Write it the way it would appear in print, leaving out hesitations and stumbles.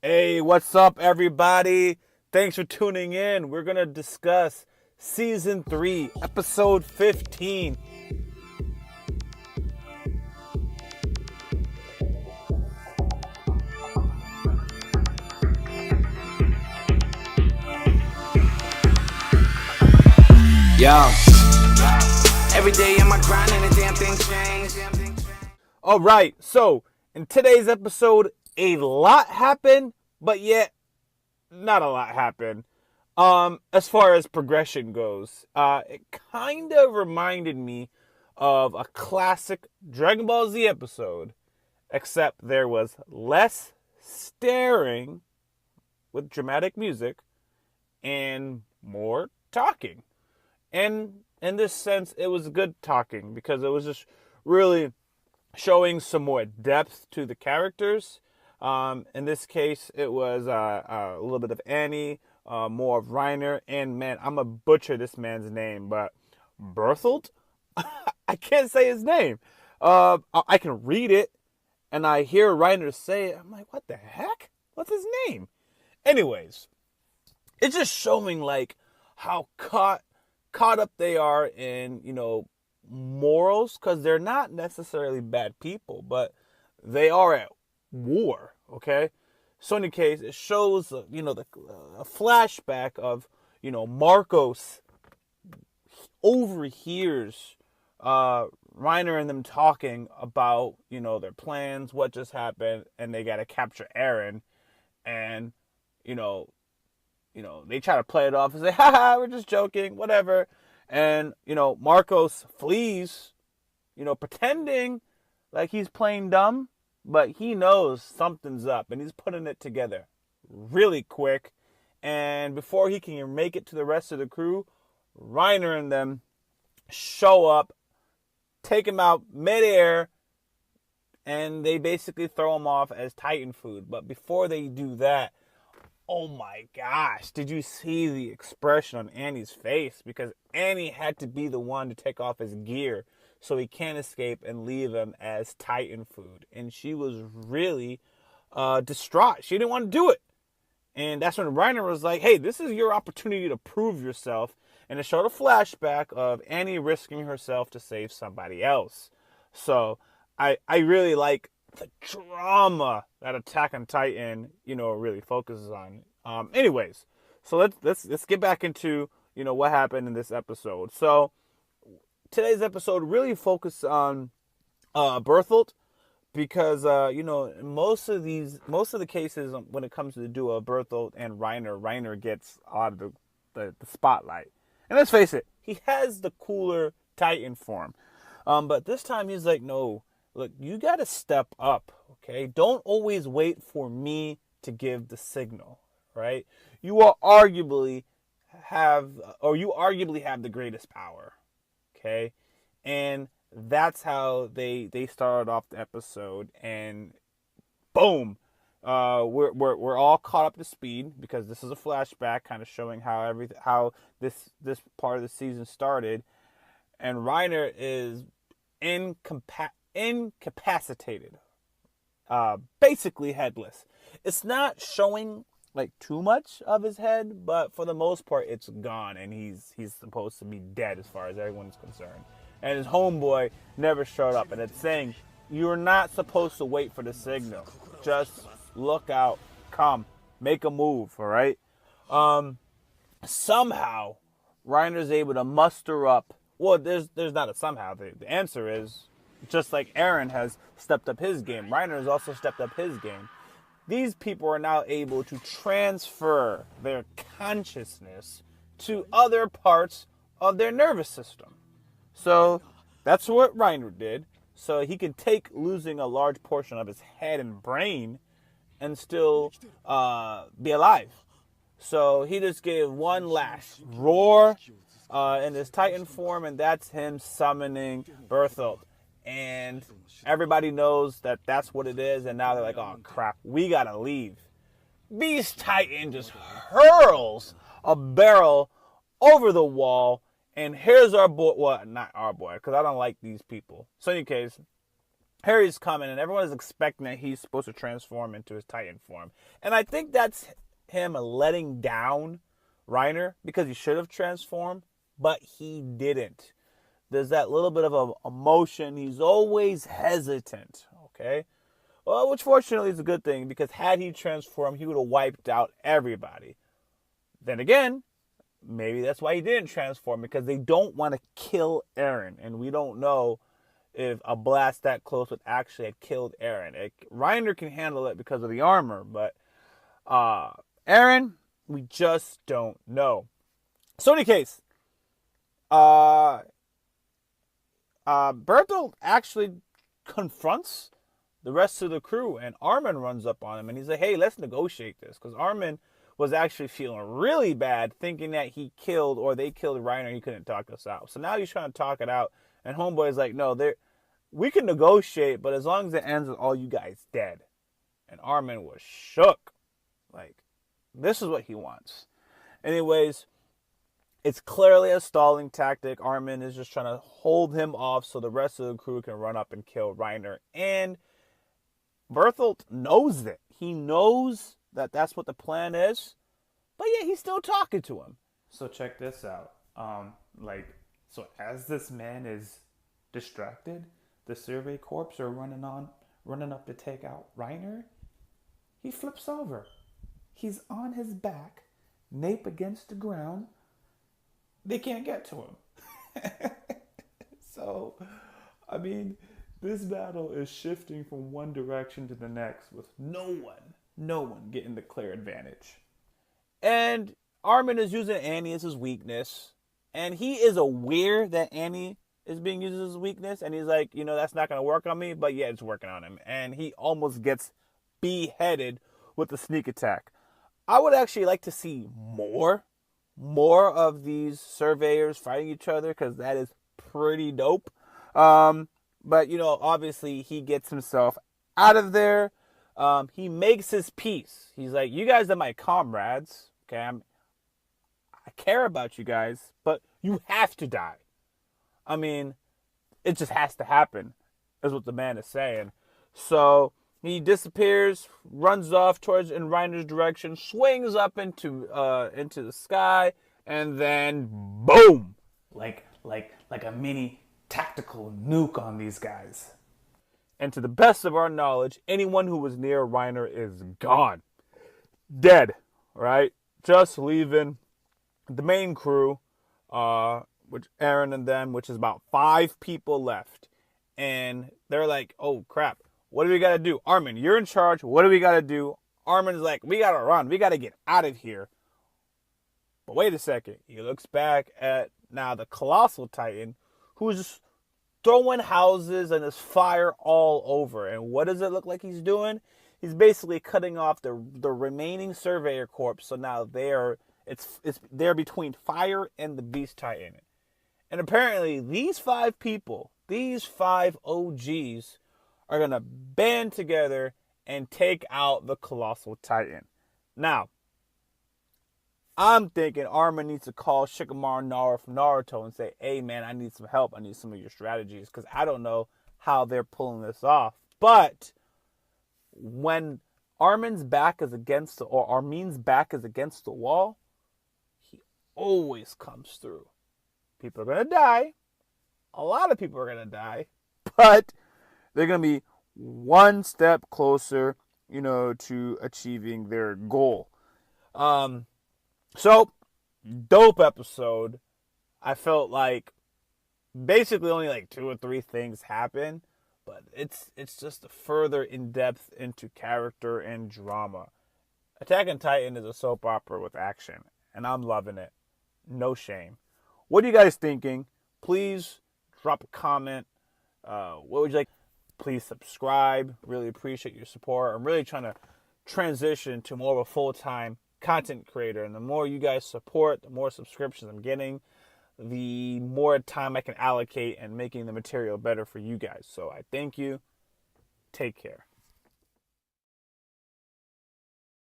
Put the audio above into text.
Hey, what's up, everybody? Thanks for tuning in. We're going to discuss Season 3, Episode 15. Yo, every day in my grind and a damn thing change. All right, so in today's episode, a lot happened, but yet not a lot happened. As far as progression goes, it kind of reminded me of a classic Dragon Ball Z episode, except there was less staring with dramatic music and more talking. And in this sense, it was good talking because it was just really showing some more depth to the characters. In this case, it was a little bit of Annie, more of Reiner, and man, I'm going to butcher this man's name, but Berthodlt? I can't say his name. I can read it, and I hear Reiner say it. I'm like, what the heck? What's his name? Anyways, it's just showing like how caught up they are in, morals, because they're not necessarily bad people, but they are at war, okay? So in any case, it shows, a flashback of, Marcos overhears Reiner and them talking about, their plans, what just happened, and they got to capture Aaron, and, they try to play it off and say, haha, we're just joking, whatever. And, Marcos flees, pretending like he's playing dumb, but he knows something's up, and he's putting it together really quick. And before he can make it to the rest of the crew, Reiner and them show up, take him out midair, and they basically throw him off as Titan food. But before they do that, oh my gosh, did you see the expression on Annie's face? Because Annie had to be the one to take off his gear so he can't escape and leave him as Titan food. And she was really distraught. She didn't want to do it. And that's when Reiner was like, hey, this is your opportunity to prove yourself. And it showed a flashback of Annie risking herself to save somebody else. So I really like the drama that Attack on Titan, really focuses on. Anyways, so let's get back into, what happened in this episode. So today's episode really focused on Berthodlt because most of the cases when it comes to the duo of Berthodlt and Reiner gets out of the spotlight. And let's face it, he has the cooler Titan form. But this time he's like, no, look, you got to step up, okay? Don't always wait for me to give the signal, right? You arguably have the greatest power, okay? And that's how they started off the episode, and boom, we're all caught up to speed because this is a flashback, kind of showing how this part of the season started, and Reiner is incapacitated, basically headless. It's not showing like too much of his head, but for the most part it's gone, and he's supposed to be dead as far as everyone's concerned. And his homeboy never showed up, and it's saying you're not supposed to wait for the signal, just look out, come, make a move, all right? Somehow Reiner's able to muster up. Well, there's not a somehow. The answer is, just like Aaron has stepped up his game, Reiner has also stepped up his game. These people are now able to transfer their consciousness to other parts of their nervous system. So that's what Reiner did. So he could take losing a large portion of his head and brain and still be alive. So he just gave one last roar in his Titan form, and that's him summoning Berthodlt. And everybody knows that that's what it is, and now they're like, oh crap, we gotta leave. Beast Titan just hurls a barrel over the wall, and here's our boy, well, not our boy, because I don't like these people. So in any case, Harry's coming, and everyone is expecting that he's supposed to transform into his Titan form. And I think that's him letting down Reiner, because he should have transformed, but he didn't. There's that little bit of a emotion. He's always hesitant, okay? Well, which fortunately is a good thing, because had he transformed, he would have wiped out everybody. Then again, maybe that's why he didn't transform, because they don't want to kill Eren, and we don't know if a blast that close would actually have killed Eren. Reiner can handle it because of the armor, but Eren, we just don't know. So in any case, Berthodlt actually confronts the rest of the crew, and Armin runs up on him, and he's like, hey, let's negotiate this, because Armin was actually feeling really bad, thinking that he killed, or they killed Reiner, he couldn't talk us out. So now he's trying to talk it out, and Homeboy's like, no, we can negotiate, but as long as it ends with all you guys dead. And Armin was shook. Like, this is what he wants. Anyways, it's clearly a stalling tactic. Armin is just trying to hold him off so the rest of the crew can run up and kill Reiner. And Berthodlt knows it. He knows that that's what the plan is, but yeah, he's still talking to him. So check this out. So as this man is distracted, the survey corps are running up to take out Reiner. He flips over. He's on his back, nape against the ground. They can't get to him. So, I mean, this battle is shifting from one direction to the next with no one getting the clear advantage. And Armin is using Annie as his weakness, and he is aware that Annie is being used as his weakness, and he's like, that's not going to work on me, but yeah, it's working on him. And he almost gets beheaded with the sneak attack. I would actually like to see more of these surveyors fighting each other, because that is pretty dope. But, obviously he gets himself out of there. He makes his peace. He's like, you guys are my comrades. Okay, I care about you guys, but you have to die. I mean, it just has to happen, is what the man is saying. So he disappears, runs off towards in Reiner's direction, swings up into the sky, and then boom, like a mini tactical nuke on these guys. And to the best of our knowledge, anyone who was near Reiner is gone, dead, right? Just leaving the main crew, which Eren and them, which is about 5 people left, and they're like, oh crap. What do we got to do? Armin, you're in charge. What do we got to do? Armin's like, we got to run. We got to get out of here. But wait a second. He looks back at now the Colossal Titan, who's just throwing houses and there's fire all over. And what does it look like he's doing? He's basically cutting off the remaining Surveyor Corps. So now they're between fire and the Beast Titan. And apparently these 5 people, these 5 OGs, are going to band together and take out the Colossal Titan. Now, I'm thinking Armin needs to call Shikamaru Nara from Naruto and say, hey man, I need some help. I need some of your strategies, because I don't know how they're pulling this off. But when Armin's back is against the wall, he always comes through. People are going to die. A lot of people are going to die. But they're going to be one step closer, to achieving their goal. So, dope episode. I felt like basically only like 2 or 3 things happen, but it's just a further in-depth into character and drama. Attack on Titan is a soap opera with action, and I'm loving it. No shame. What are you guys thinking? Please drop a comment. What would you like? Please subscribe. Really appreciate your support. I'm really trying to transition to more of a full-time content creator. And the more you guys support, the more subscriptions I'm getting, the more time I can allocate and making the material better for you guys. So I thank you. Take care.